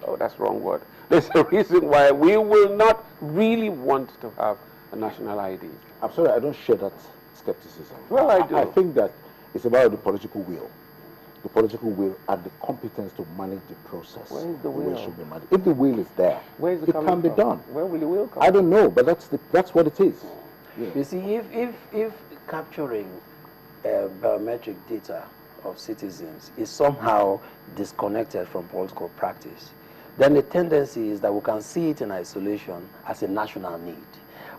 oh, that's the wrong word. There's a reason why we will not really want to have a national ID. I'm sorry, I don't share that skepticism. Well, I do. I think that it's about the political will. The political will and the competence to manage the process. Where is the will? It should be managed. If the will is there, where is it can be done. Where will the will come I don't know, but that's what it is. Yeah. You see, if capturing biometric data of citizens is somehow disconnected from political practice, then the tendency is that we can see it in isolation as a national need.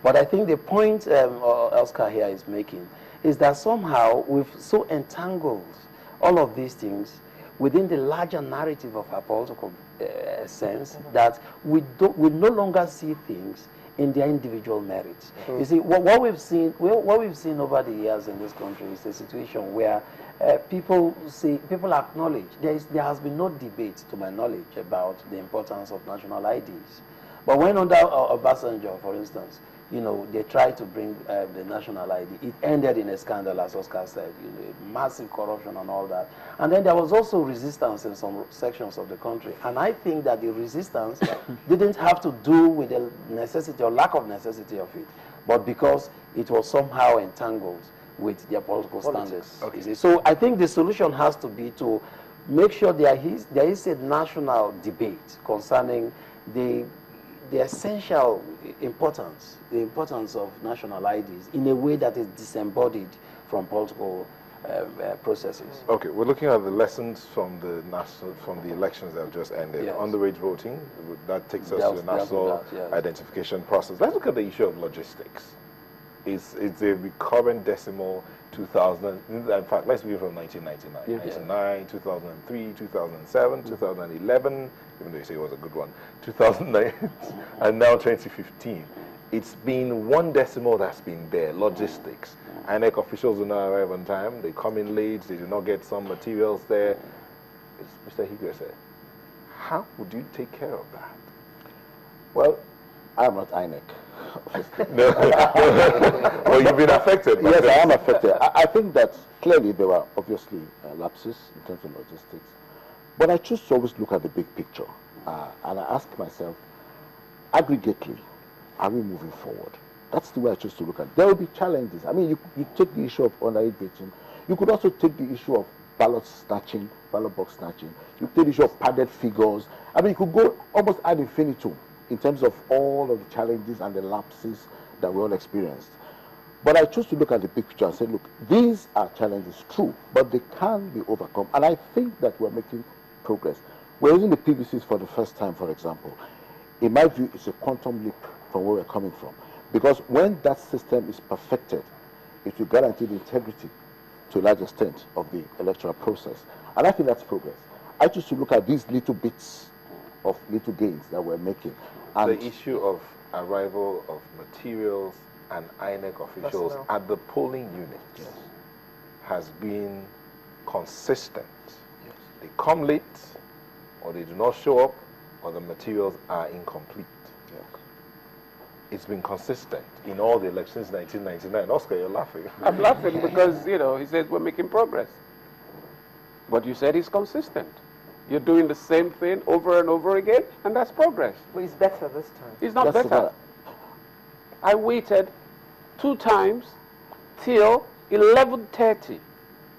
But I think the point Oscar here is making is that somehow we've so entangled all of these things within the larger narrative of our political sense that we no longer see things in their individual merits. You see, what we've seen over the years in this country is a situation where people acknowledge there has been no debate, to my knowledge, about the importance of national IDs. But when under Obasanjo, for instance, you know, they tried to bring the national ID. It ended in a scandal, as Oscar said, you know, massive corruption and all that. And then there was also resistance in some sections of the country. And I think that the resistance didn't have to do with the necessity or lack of necessity of it, but because it was somehow entangled with their political standards. Okay. So I think the solution has to be to make sure there is a national debate concerning the essential importance, the importance of national IDs in a way that is disembodied from political processes. Okay, we're looking at the lessons from the elections that have just ended. Yes. Underage voting, that takes us to the national identification process. Let's look at the issue of logistics. It's a recurrent decimal 2000, in fact, let's view from 1999. Yeah. 1999, 2003, 2007, 2011, even though you say it was a good one, 2009, and now 2015. It's been one decimal that's been there, logistics. INEc officials do not arrive on time, they come in late, they do not get some materials there. As Mr. Higwe said, how would you take care of that? Well, I'm not INEc. No. Well, you've been affected. Yes, I am affected. I think that clearly there were obviously lapses in terms of logistics. But I choose to always look at the big picture. And I ask myself, aggregately, are we moving forward? That's the way I choose to look at it. There will be challenges. I mean, you take the issue of underage voting. You could also take the issue of ballot snatching, ballot box snatching. You take the issue of padded figures. I mean, you could go almost ad infinitum in terms of all of the challenges and the lapses that we all experienced. But I choose to look at the big picture and say, look, these are challenges, true, but they can be overcome. And I think that we're making progress. We're using the PVCs for the first time, for example. In my view, it's a quantum leap from where we're coming from. Because when that system is perfected, it will guarantee the integrity to a large extent of the electoral process. And I think that's progress. I choose to look at these little bits of little gains that we're making. And the issue of arrival of materials and INEc officials at the polling units has been consistent. Yes. They come late, or they do not show up, or the materials are incomplete. Yes. It's been consistent in all the elections since 1999. Oscar, you're laughing. I'm laughing because, you know, he says we're making progress. What you said is consistent. You're doing the same thing over and over again, and that's progress. But it's better this time. It's not better. I waited 2 times till 11:30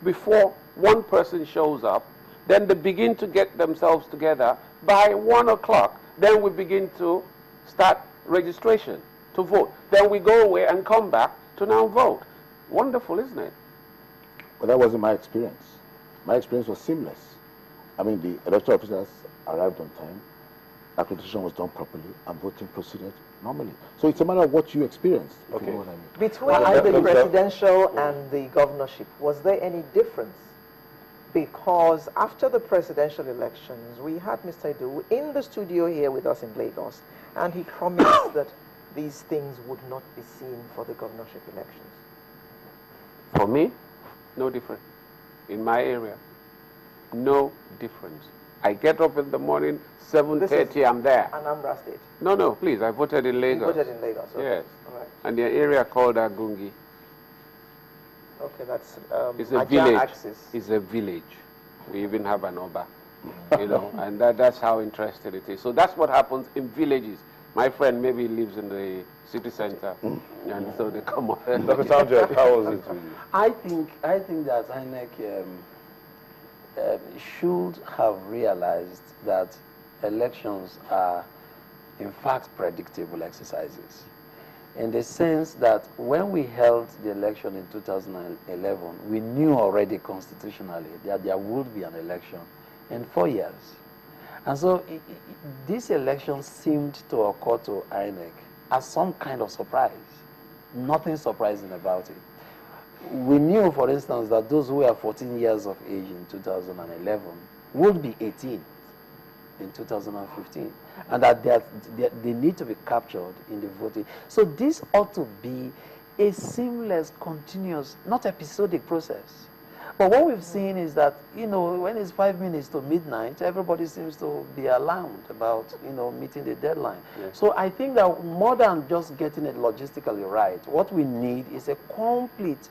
before one person shows up. Then they begin to get themselves together. By 1 o'clock, then we begin to start registration to vote. Then we go away and come back to now vote. Wonderful, isn't it? Well, that wasn't my experience. My experience was seamless. I mean, the electoral officers arrived on time, accreditation was done properly, and voting proceeded normally. So it's a matter of what you experienced, if you know what I mean. Between the presidential and the governorship, was there any difference? Because after the presidential elections, we had Mr. Idu in the studio here with us in Lagos, and he promised that these things would not be seen for the governorship elections. For me, no different. In my area, no difference. I get up in the morning, 7:30, I'm there. Anambra State. No, please, I voted in Lagos. You voted in Lagos, okay. Yes. All right. And the area called Agungi. Okay, that's It's a Ajan village. Axis. It's a village. We even have an Oba. you know, and that's how interested it is. So that's what happens in villages. My friend maybe lives in the city center, and so they come up. Dr. Sanjay, how was it with you? I think that INEc should have realized that elections are, in fact, predictable exercises. In the sense that when we held the election in 2011, we knew already constitutionally that there would be an election in 4 years. And so this election seemed to occur to INEc as some kind of surprise. Nothing surprising about it. We knew, for instance, that those who were 14 years of age in 2011 would be 18 in 2015, and that they need to be captured in the voting. So this ought to be a seamless, continuous, not episodic process. But what we've seen is that, you know, when it's 5 minutes to midnight, everybody seems to be alarmed about, you know, meeting the deadline. Yes. So I think that more than just getting it logistically right, what we need is a complete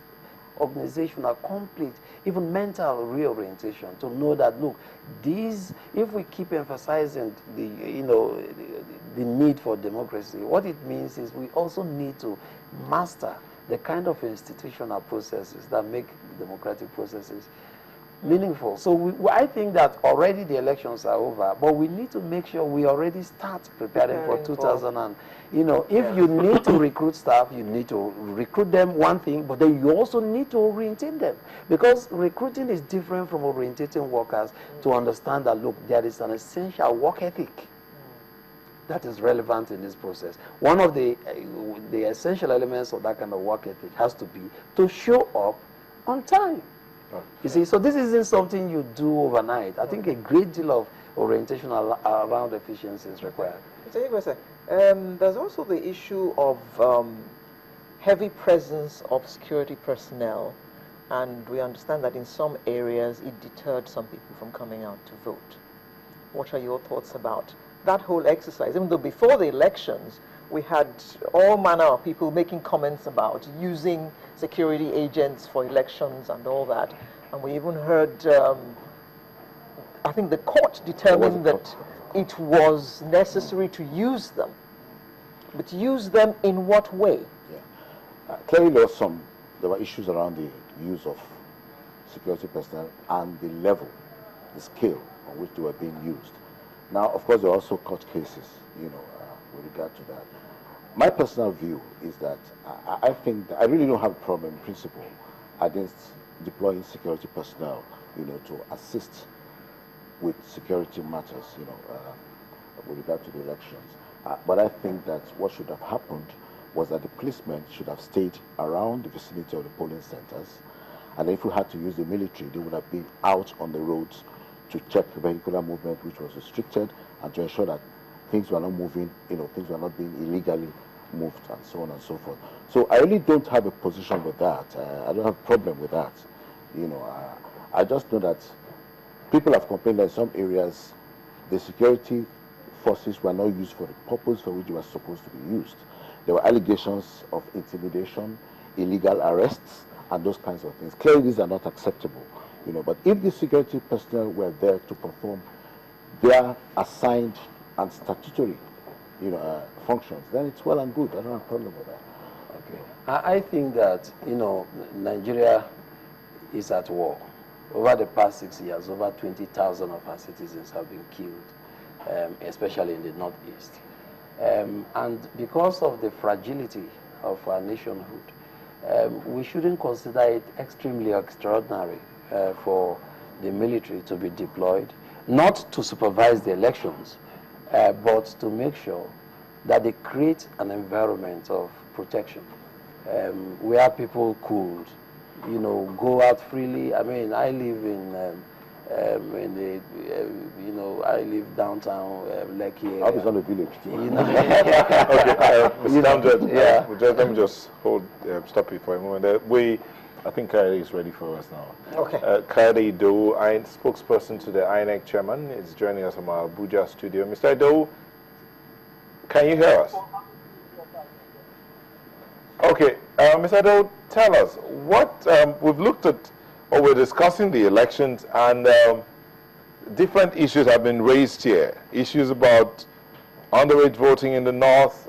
organizational, complete, even mental reorientation to know that, look, these, if we keep emphasizing the, you know, the need for democracy, what it means is we also need to master the kind of institutional processes that make democratic processes meaningful. So I think that already the elections are over, but we need to make sure we already start preparing for 2000. And, you know, if you need to recruit staff, you need to recruit them, one thing, but then you also need to orientate them. Because recruiting is different from orientating workers to understand that, look, there is an essential work ethic that is relevant in this process. One of the essential elements of that kind of work ethic has to be to show up on time. You see, so this isn't something you do overnight. I think a great deal of orientation around efficiency is required. There's also the issue of heavy presence of security personnel, and we understand that in some areas it deterred some people from coming out to vote. What are your thoughts about that whole exercise? Even though before the elections, we had all manner of people making comments about using security agents for elections and all that. And we even heard, I think the court determined that it was necessary to use them. But use them in what way? Yeah. Clearly there were issues around the use of security personnel and the level, the scale on which they were being used. Now, of course, there are also court cases, you know, with regard to that. My personal view is that I think that I really don't have a problem in principle against deploying security personnel, you know, to assist with security matters, you know, with regard to the elections. But I think that what should have happened was that the policemen should have stayed around the vicinity of the polling centers, and if we had to use the military, they would have been out on the roads to check vehicular movement, which was restricted, and to ensure that things were not moving, you know, things were not being illegally moved, and so on and so forth. So I really don't have a position with that. I don't have a problem with that. You know, I just know that people have complained that in some areas the security forces were not used for the purpose for which they were supposed to be used. There were allegations of intimidation, illegal arrests, and those kinds of things. Clearly, these are not acceptable. You know, but if the security personnel were there to perform their assigned and statutory, you know, functions, then it's well and good. I don't have a problem with that. Okay. I think that, you know, Nigeria is at war. Over the past 6 years, over 20,000 of our citizens have been killed, especially in the Northeast. And because of the fragility of our nationhood, we shouldn't consider it extremely extraordinary for the military to be deployed, not to supervise the elections, but to make sure that they create an environment of protection where people could, you know, go out freely. I mean, I live in the, you know, I live downtown Lekki area. I was on the village too. You know, Okay, Mr. Damjad, yeah. Let me just stop you for a moment. I think Kayode is ready for us now. Okay. Kayode Idowu, spokesperson to the INEc chairman, is joining us from our Abuja studio. Mr. Idowu, can you hear us? Okay, Mr. Idowu, tell us, what we've looked at, or we're discussing the elections, and different issues have been raised here. Issues about underage voting in the north,